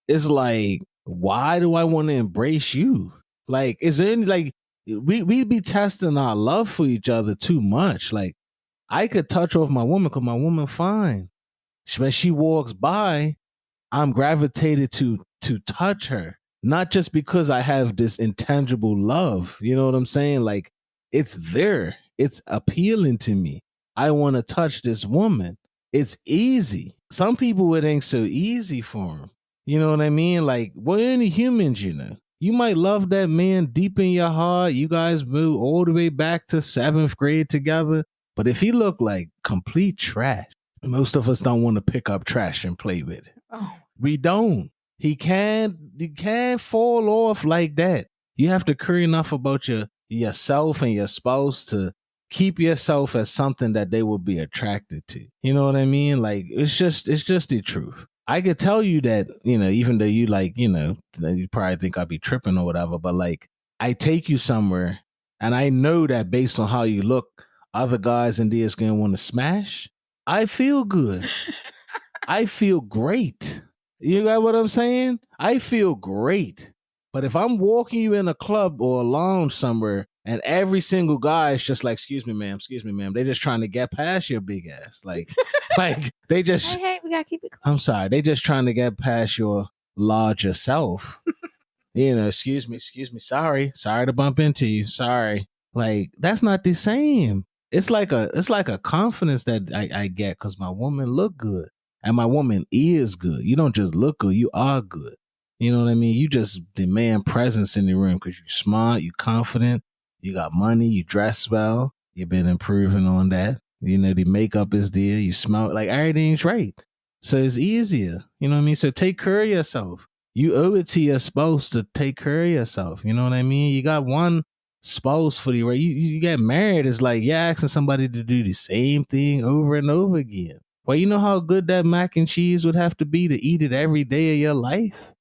It's like, why do I want to embrace you? Like, is there any, like, we be testing our love for each other too much. Like, I could touch off my woman because my woman fine. When she walks by, I'm gravitated to touch her. Not just because I have this intangible love. You know what I'm saying? Like, it's there. It's appealing to me. I want to touch this woman. It's easy. Some people, it ain't so easy for them. You know what I mean? Like, we're only humans, you know. You might love that man deep in your heart. You guys moved all the way back to 7th grade together. But if he looked like complete trash, most of us don't want to pick up trash and play with it. Oh. We don't. He can't fall off like that. You have to care enough about yourself and your spouse to keep yourself as something that they will be attracted to. You know what I mean? Like, it's just the truth. I could tell you that, you know, even though you like, you know, you probably think I'd be tripping or whatever, but like, I take you somewhere and I know that based on how you look, other guys in there is going to want to smash. I feel good. I feel great. You got what I'm saying? I feel great. But if I'm walking you in a club or a lounge somewhere and every single guy is just like, excuse me, ma'am, they're just trying to get past your big ass. Like they just, hey, we got to keep it clean. I'm sorry. They just trying to get past your larger self. You know, excuse me. Sorry to bump into you. Sorry. Like, that's not the same. It's like a confidence that I get because my woman look good and my woman is good. You don't just look good, you are good. You know what I mean? You just demand presence in the room because you're smart, you're confident, you got money, you dress well, you've been improving on that. You know, the makeup is there, you smell like everything's right. So it's easier. You know what I mean? So take care of yourself. You owe it to your spouse to take care of yourself. You know what I mean? You got one spouse for the right. You get married, it's like you're asking somebody to do the same thing over and over again. Well, you know how good that mac and cheese would have to be to eat it every day of your life?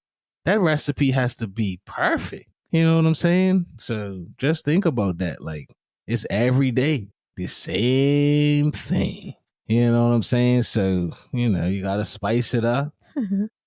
That recipe has to be perfect. You know what I'm saying? So just think about that. Like, it's every day, the same thing. You know what I'm saying? So, you know, you got to spice it up.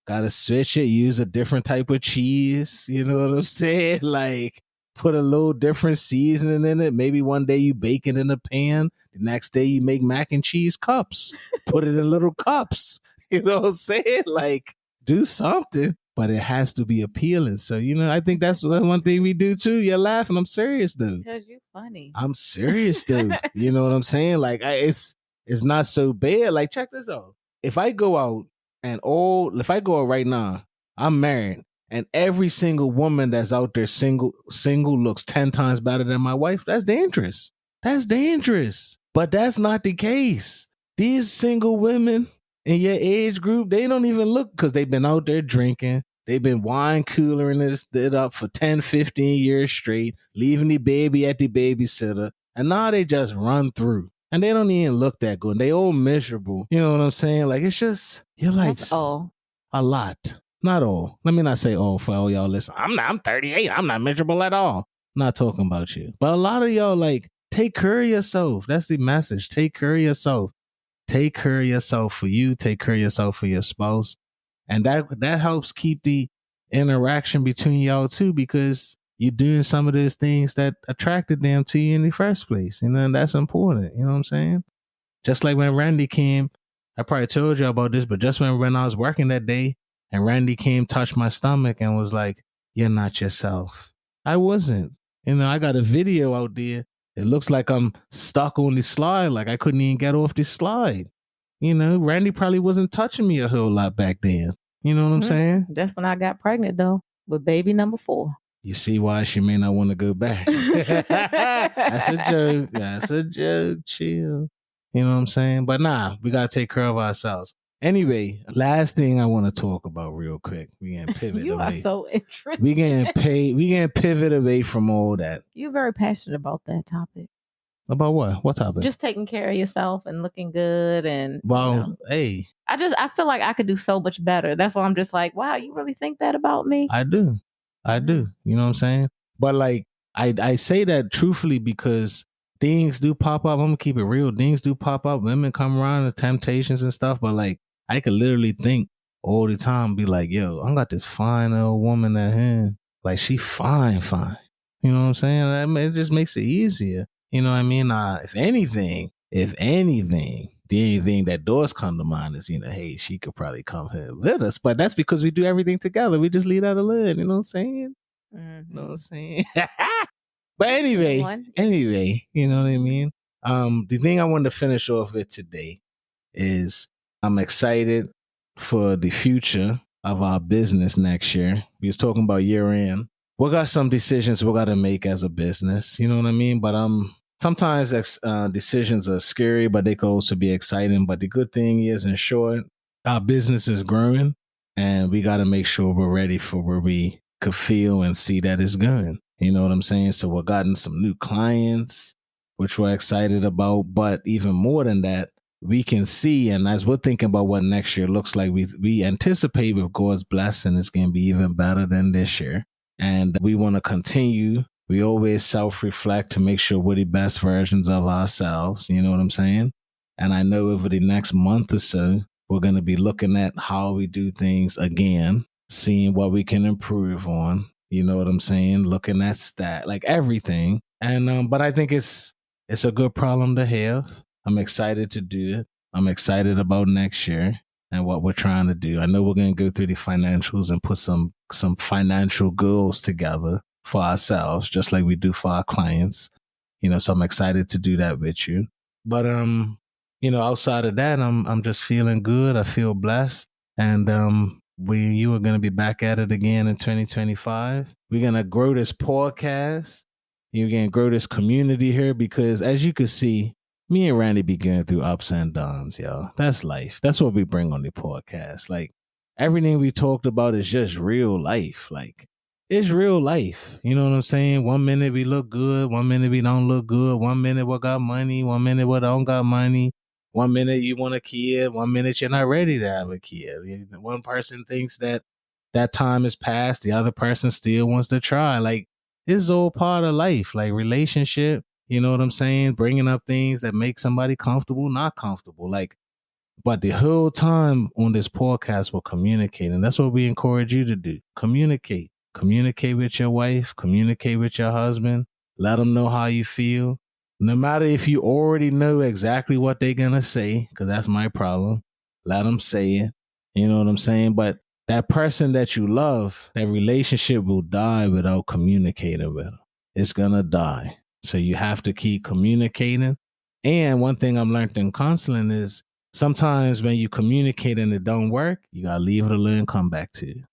Got to switch it, use a different type of cheese. You know what I'm saying? Like, put a little different seasoning in it. Maybe one day you bake it in a pan. The next day you make mac and cheese cups. Put it in little cups. You know what I'm saying? Like, do something, but it has to be appealing. So, you know, I think that's one thing we do too. You're laughing. I'm serious though. Because you're funny. I'm serious though. You know what I'm saying? Like, it's not so bad. Like, check this out. If I go out right now, I'm married, and every single woman that's out there single looks 10 times better than my wife, that's dangerous. That's dangerous. But that's not the case. These single women in your age group, they don't even look because they've been out there drinking. They've been wine coolering it up for 10, 15 years straight, leaving the baby at the babysitter, and now they just run through. And they don't even look that good. They all miserable. You know what I'm saying? Like, it's just, you're like, that's all. A lot. Not all. Let me not say all for all y'all listen. I'm 38. I'm not miserable at all. I'm not talking about you. But a lot of y'all, like, take care of yourself. That's the message. Take care of yourself. Take care of yourself for you. Take care of yourself for your spouse. And that helps keep the interaction between y'all too, because you're doing some of those things that attracted them to you in the first place. You know, and that's important. You know what I'm saying? Just like when Randy came, I probably told you about this, but just when I was working that day and Randy came, touched my stomach and was like, you're not yourself. I wasn't. You know, I got a video out there. It looks like I'm stuck on the slide. Like I couldn't even get off the slide. You know, Randy probably wasn't touching me a whole lot back then. You know what I'm saying? That's when I got pregnant though, with baby number 4. You see why she may not want to go back. That's a joke. That's a joke. Chill. You know what I'm saying? But nah, we got to take care of ourselves. Anyway, last thing I want to talk about real quick. We can pivot you away. Are so interesting. We can pivot away from all that. You're very passionate about that topic. About what? What topic? Just taking care of yourself and looking good. And well, hey, I feel like I could do so much better. That's why I'm just like, wow, you really think that about me? I do. You know what I'm saying? But like, I say that truthfully because things do pop up. I'm gonna keep it real. Things do pop up. Women come around, the temptations and stuff. But like, I could literally think all the time, be like, yo, I got this fine old woman at hand. Like, she fine. You know what I'm saying? I mean, it just makes it easier. You know what I mean? If anything, the only thing that does come to mind is, hey, she could probably come here with us. But that's because we do everything together. We just leave that alone. You know what I'm saying? Mm-hmm. You know what I'm saying? But anyway, you know what I mean? The thing I wanted to finish off with today is I'm excited for the future of our business next year. We was talking about year end. We got some decisions we got to make as a business. You know what I mean? But sometimes decisions are scary, but they could also be exciting. But the good thing is, in short, our business is growing, and we got to make sure we're ready for where we could feel and see that it's going. You know what I'm saying? So we're gotten some new clients, which we're excited about. But even more than that, we can see, and as we're thinking about what next year looks like, we anticipate with God's blessing, it's going to be even better than this year. And we want to continue. We always self-reflect to make sure we're the best versions of ourselves. You know what I'm saying? And I know over the next month or so, we're going to be looking at how we do things again, seeing what we can improve on. You know what I'm saying? Looking at like everything. And but I think it's a good problem to have. I'm excited to do it. I'm excited about next year and what we're trying to do. I know we're going to go through the financials and put some financial goals together for ourselves, just like we do for our clients. So I'm excited to do that with you. But outside of that, I'm just feeling good. I feel blessed, and you are going to be back at it again in 2025. We're going to grow this podcast. You're going to grow this community here because, as you can see, me and Randy be going through ups and downs, yo. That's life. That's what we bring on the podcast. Like, everything we talked about is just real life. Like, it's real life. You know what I'm saying? 1 minute we look good. 1 minute we don't look good. 1 minute we got money. 1 minute we don't got money. 1 minute you want a kid. 1 minute you're not ready to have a kid. One person thinks that time is past. The other person still wants to try. Like, it's all part of life. Like, relationship. You know what I'm saying? Bringing up things that make somebody comfortable, not comfortable. Like, but the whole time on this podcast, we're communicating. That's what we encourage you to do. Communicate. Communicate with your wife. Communicate with your husband. Let them know how you feel. No matter if you already know exactly what they're going to say, because that's my problem. Let them say it. You know what I'm saying? But that person that you love, that relationship will die without communicating with them. It's going to die. So you have to keep communicating. And one thing I'm learning in counseling is sometimes when you communicate and it don't work, you got to leave it alone and come back to it.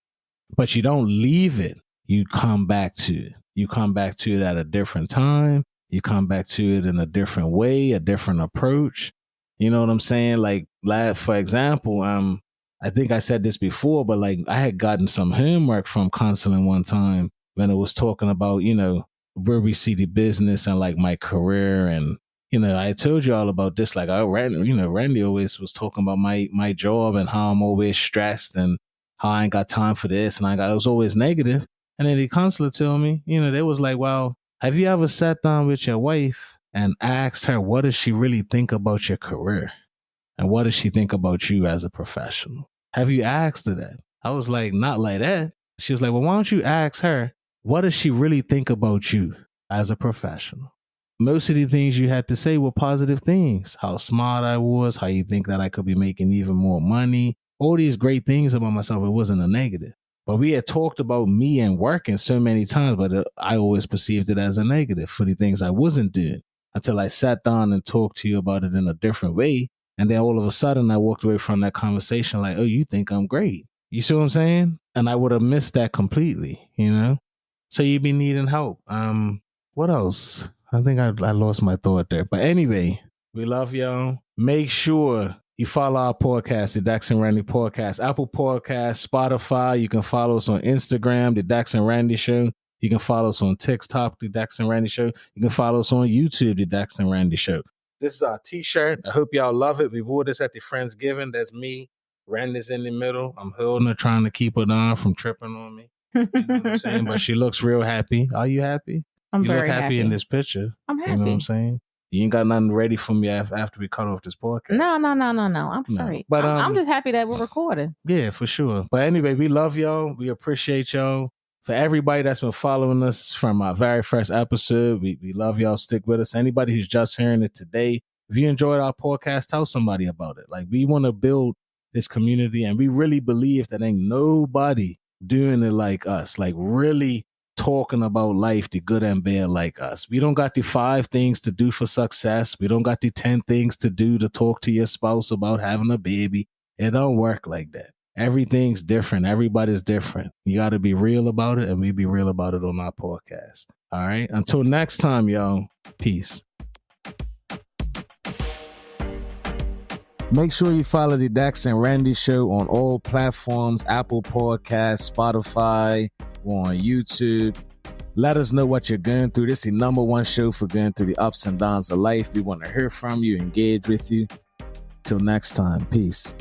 But you don't leave it. You come back to it. You come back to it at a different time. You come back to it in a different way, a different approach. You know what I'm saying? Like, for example, I think I said this before, but like I had gotten some homework from counseling one time when it was talking about, where we see the business and like my career. And, I told you all about this. Like Randy always was talking about my job and how I'm always stressed and how I ain't got time for this. And it was always negative. And then the counselor told me, they was like, well, have you ever sat down with your wife and asked her, what does she really think about your career? And what does she think about you as a professional? Have you asked her that? I was like, not like that. She was like, well, why don't you ask her, what does she really think about you as a professional? Most of the things you had to say were positive things. How smart I was, how you think that I could be making even more money. All these great things about myself. It wasn't a negative. But we had talked about me and working so many times, but I always perceived it as a negative for the things I wasn't doing until I sat down and talked to you about it in a different way. And then all of a sudden I walked away from that conversation like, oh, you think I'm great. You see what I'm saying? And I would have missed that completely, So you'd be needing help. What else? I think I lost my thought there. But anyway, we love y'all. Make sure you follow our podcast, the Dex and Randi Podcast, Apple Podcast, Spotify. You can follow us on Instagram, the Dex and Randi Show. You can follow us on TikTok, The Dex and Randi Show. You can follow us on YouTube, The Dex and Randi Show. This is our t-shirt. I hope y'all love it. We wore this at the Friendsgiving. That's me. Randy's in the middle. I'm holding her, trying to keep her down from tripping on me. You know what I'm saying? But she looks real happy. Are you happy? I'm you very look happy in this picture. I'm happy. You know what I'm saying? You ain't got nothing ready for me after we cut off this podcast. No. I'm straight. But I'm just happy that we're recording. Yeah, for sure. But anyway, we love y'all. We appreciate y'all. For everybody that's been following us from our very first episode, we love y'all. Stick with us. Anybody who's just hearing it today, if you enjoyed our podcast, tell somebody about it. Like, we want to build this community, and we really believe that ain't nobody doing it like us. Like, really talking about life, the good and bad, like us. We don't got the 5 things to do for success. We don't got the 10 things to do to talk to your spouse about having a baby. It don't work like that. Everything's different. Everybody's different. You got to be real about it, and we be real about it on our podcast. All right. Until next time, y'all. Peace. Make sure you follow the Dex and Randi Show on all platforms: Apple Podcasts, Spotify, or on YouTube. Let us know what you're going through. This is the number one show for going through the ups and downs of life. We want to hear from you, engage with you. Till next time, peace.